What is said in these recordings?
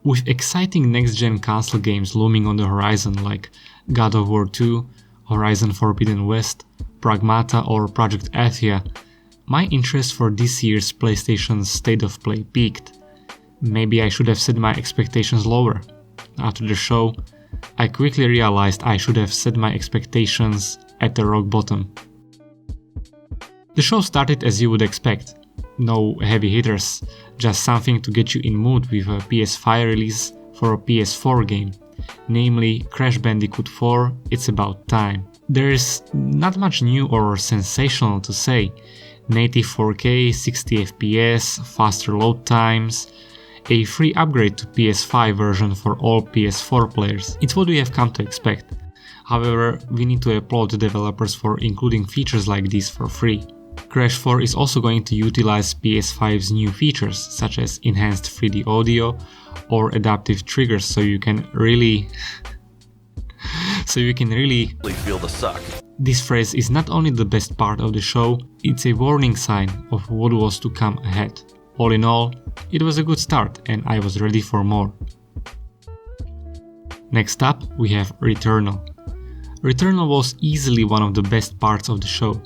With exciting next-gen console games looming on the horizon like God of War 2, Horizon Forbidden West, Pragmata or Project Athia, my interest for this year's PlayStation State of Play peaked. Maybe I should have set my expectations lower. After the show, I quickly realized I should have set my expectations at the rock bottom. The show started as you would expect. No heavy hitters, just something to get you in mood with a PS5 release for a PS4 game, namely Crash Bandicoot 4 It's About Time. There's not much new or sensational to say. Native 4K, 60 FPS, faster load times, a free upgrade to PS5 version for all PS4 players. It's what we have come to expect. However, we need to applaud the developers for including features like these for free. Crash 4 is also going to utilize PS5's new features, such as enhanced 3D audio or adaptive triggers, so you can really feel the suck. This phrase is not only the best part of the show, it's a warning sign of what was to come ahead. All in all, it was a good start and I was ready for more. Next up, we have Returnal. Returnal was easily one of the best parts of the show.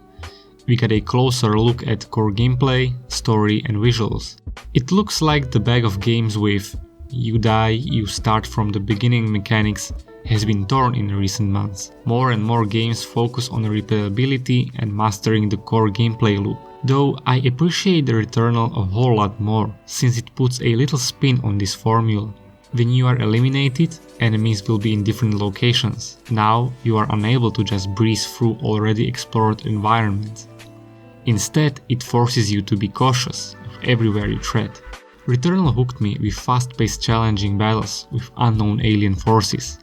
We got a closer look at core gameplay, story and visuals. It looks like the bag of games with you die, you start from the beginning mechanics has been torn in recent months. More and more games focus on replayability and mastering the core gameplay loop. Though I appreciate the Returnal a whole lot more, since it puts a little spin on this formula. When you are eliminated, enemies will be in different locations. Now you are unable to just breeze through already explored environments. Instead, it forces you to be cautious of everywhere you tread. Returnal hooked me with fast-paced challenging battles with unknown alien forces.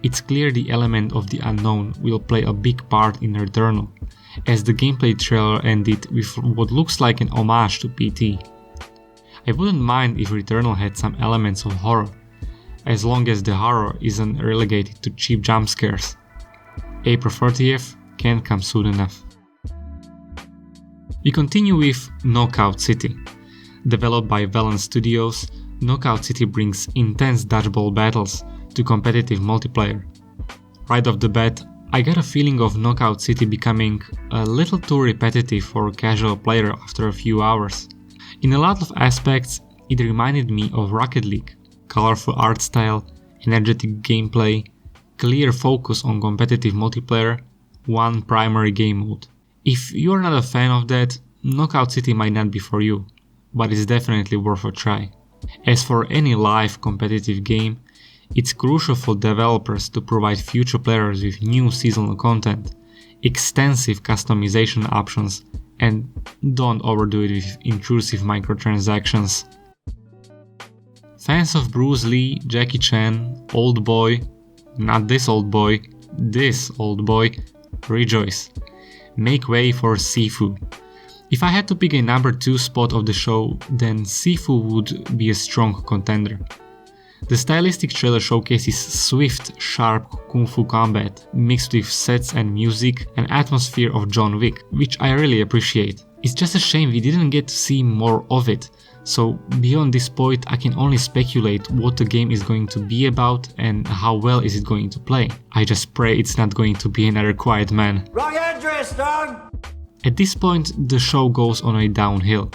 It's clear the element of the unknown will play a big part in Returnal, as the gameplay trailer ended with what looks like an homage to PT. I wouldn't mind if Returnal had some elements of horror, as long as the horror isn't relegated to cheap jump scares. April 30th can't come soon enough. We continue with Knockout City. Developed by Valen Studios, Knockout City brings intense dodgeball battles to competitive multiplayer. Right off the bat, I got a feeling of Knockout City becoming a little too repetitive for a casual player after a few hours. In a lot of aspects, it reminded me of Rocket League. Colorful art style, energetic gameplay, clear focus on competitive multiplayer, one primary game mode. If you're not a fan of that, Knockout City might not be for you, but it's definitely worth a try. As for any live competitive game, it's crucial for developers to provide future players with new seasonal content, extensive customization options, and don't overdo it with intrusive microtransactions. Fans of Bruce Lee, Jackie Chan, Old Boy, not this old boy, this old boy, rejoice. Make way for Sifu. If I had to pick a number 2 spot of the show, then Sifu would be a strong contender. The stylistic trailer showcases swift, sharp kung fu combat, mixed with sets and music and atmosphere of John Wick, which I really appreciate. It's just a shame we didn't get to see more of it, so beyond this point I can only speculate what the game is going to be about and how well is it going to play. I just pray it's not going to be another Quiet Man. Wrong address, dog! At this point the show goes on a downhill,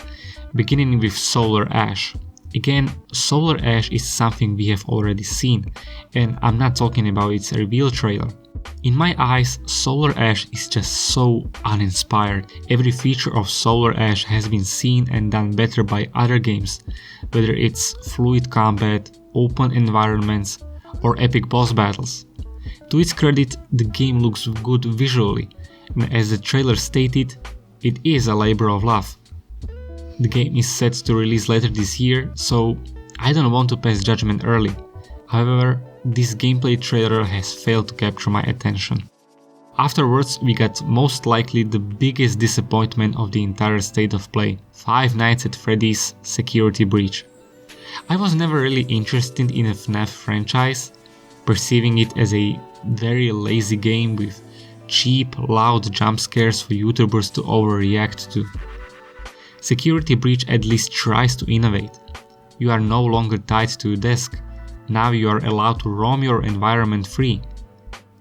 beginning with Solar Ash. Again, Solar Ash is something we have already seen, and I'm not talking about its reveal trailer. In my eyes, Solar Ash is just so uninspired. Every feature of Solar Ash has been seen and done better by other games, whether it's fluid combat, open environments, or epic boss battles. To its credit, the game looks good visually, and as the trailer stated, it is a labor of love. The game is set to release later this year, so I don't want to pass judgment early. However, this gameplay trailer has failed to capture my attention. Afterwards, we got most likely the biggest disappointment of the entire state of play, Five Nights at Freddy's Security Breach. I was never really interested in a FNAF franchise, perceiving it as a very lazy game with cheap, loud jump scares for YouTubers to overreact to. Security Breach at least tries to innovate. You are no longer tied to a desk. Now you are allowed to roam your environment free.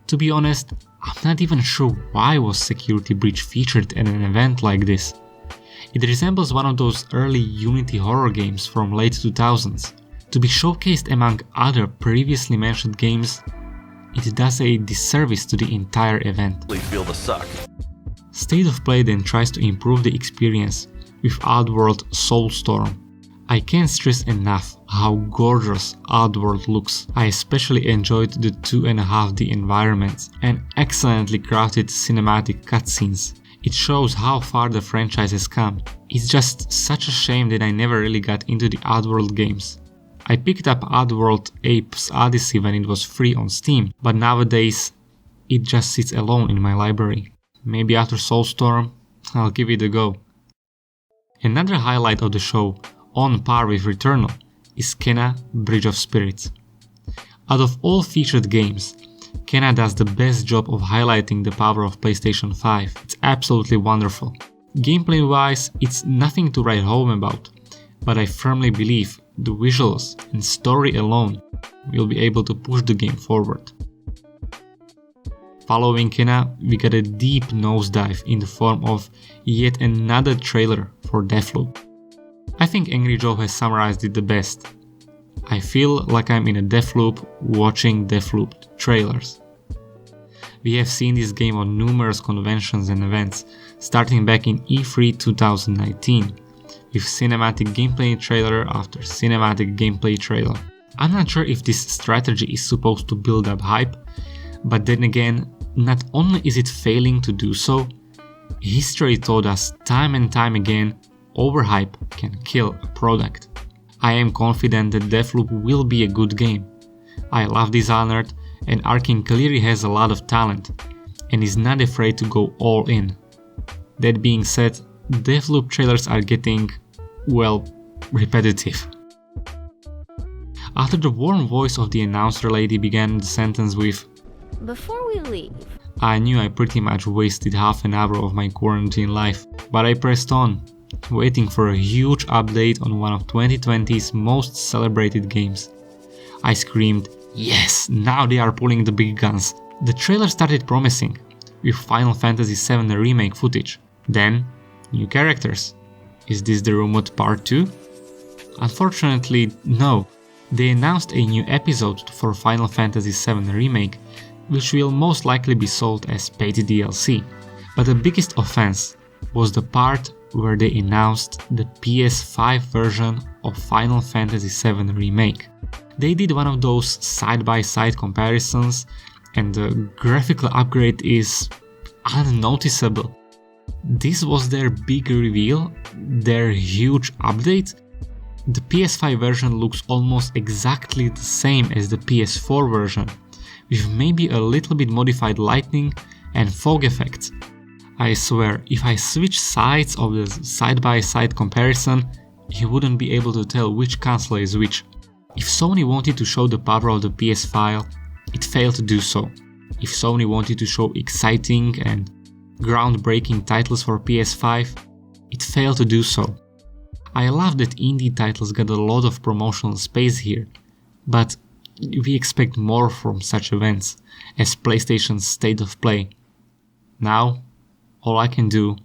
To be honest, I'm not even sure why was Security Breach featured at an event like this. It resembles one of those early Unity horror games from late 2000s. To be showcased among other previously mentioned games, it does a disservice to the entire event. Feel the suck. State of Play then tries to improve the experience with Oddworld Soulstorm. I can't stress enough how gorgeous Oddworld looks. I especially enjoyed the 2.5D environments and excellently crafted cinematic cutscenes. It shows how far the franchise has come. It's just such a shame that I never really got into the Oddworld games. I picked up Oddworld Apes Odyssey when it was free on Steam, but nowadays it just sits alone in my library. Maybe after Soulstorm, I'll give it a go. Another highlight of the show, on par with Returnal, is Kena Bridge of Spirits. Out of all featured games, Kena does the best job of highlighting the power of PlayStation 5. It's absolutely wonderful. Gameplay wise, it's nothing to write home about, but I firmly believe the visuals and story alone will be able to push the game forward. Following Kena, we got a deep nosedive in the form of yet another trailer for Deathloop. I think Angry Joe has summarized it the best. I feel like I'm in a Deathloop watching Deathloop trailers. We have seen this game on numerous conventions and events, starting back in E3 2019, with cinematic gameplay trailer after cinematic gameplay trailer. I'm not sure if this strategy is supposed to build up hype, but then again, not only is it failing to do so, history taught us time and time again, overhype can kill a product. I am confident that Deathloop will be a good game. I love Dishonored, and Arkane clearly has a lot of talent, and is not afraid to go all in. That being said, Deathloop trailers are getting, well, repetitive. After the warm voice of the announcer lady began the sentence with, "Before we leave," I knew I pretty much wasted half an hour of my quarantine life, but I pressed on, waiting for a huge update on one of 2020's most celebrated games. I screamed, yes, now they are pulling the big guns. The trailer started promising, with Final Fantasy VII Remake footage. Then, new characters. Is this the rumored part 2? Unfortunately, no. They announced a new episode for Final Fantasy VII Remake, which will most likely be sold as paid DLC. But the biggest offense was the part where they announced the PS5 version of Final Fantasy VII Remake. They did one of those side-by-side comparisons, and the graphical upgrade is unnoticeable. This was their big reveal, their huge update. The PS5 version looks almost exactly the same as the PS4 version, with maybe a little bit modified lighting and fog effects. I swear, if I switch sides of the side-by-side comparison, you wouldn't be able to tell which console is which. If Sony wanted to show the power of the PS5, it failed to do so. If Sony wanted to show exciting and groundbreaking titles for PS5, it failed to do so. I love that indie titles got a lot of promotional space here, but we expect more from such events as PlayStation's State of Play. Now, all I can do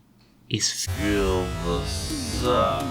is Feel the suck.